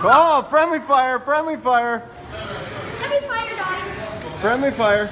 Oh, friendly fire, friendly fire. Friendly fire, guys. Friendly fire.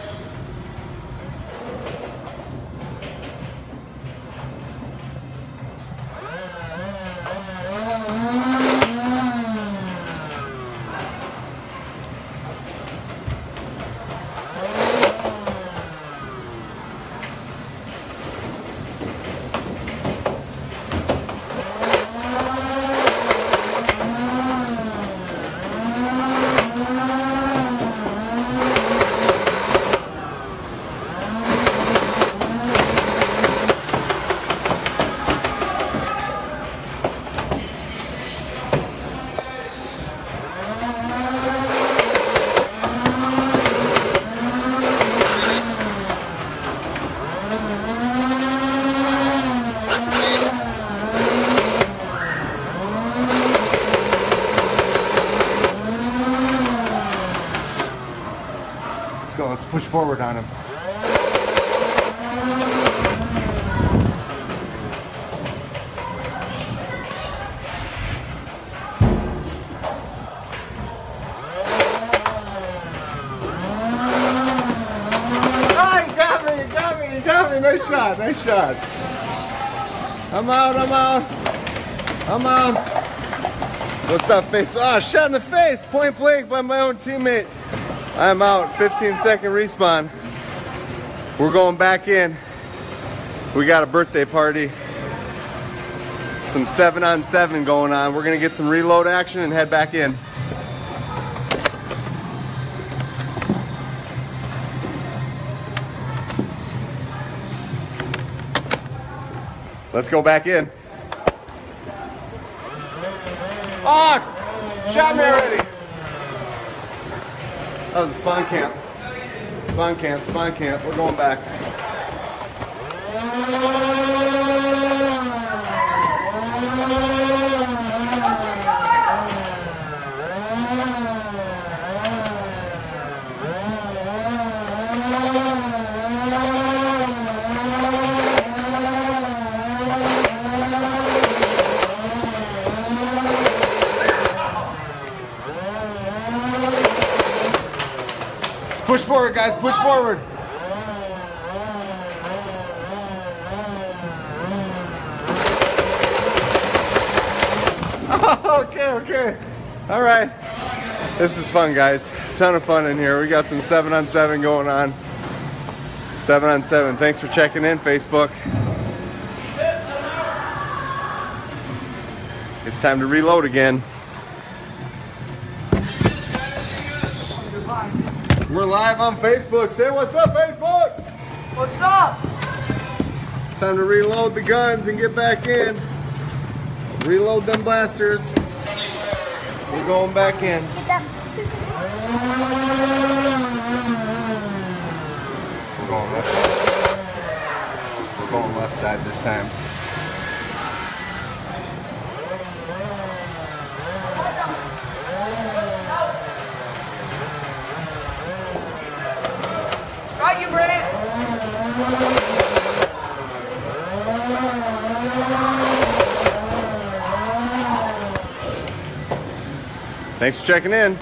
Let's go, let's push forward on him. Ah, you got me, you got me, you got me. Nice shot, nice shot. I'm out, I'm out. I'm out. What's up, face? Ah, shot in the face, point blank by my own teammate. I'm out, 15-second respawn. We're going back in. We got a birthday party. Some 7-on-7 going on. We're gonna get some reload action and head back in. Let's go back in. Oh, shot me already. That was a spawn camp. Spawn camp, spawn camp. We're going back. Push forward, guys, push forward. Oh, okay, okay. All right. This is fun, guys. Ton of fun in here. We got some 7-on-7 going on. 7-on-7. Thanks for checking in, Facebook. It's time to reload again. We're live on Facebook. Say what's up, Facebook? What's up? Time to reload the guns and get back in. Reload them blasters. We're going back in. We're going left side. We're going left side this time. Got you, Brent. Thanks for checking in.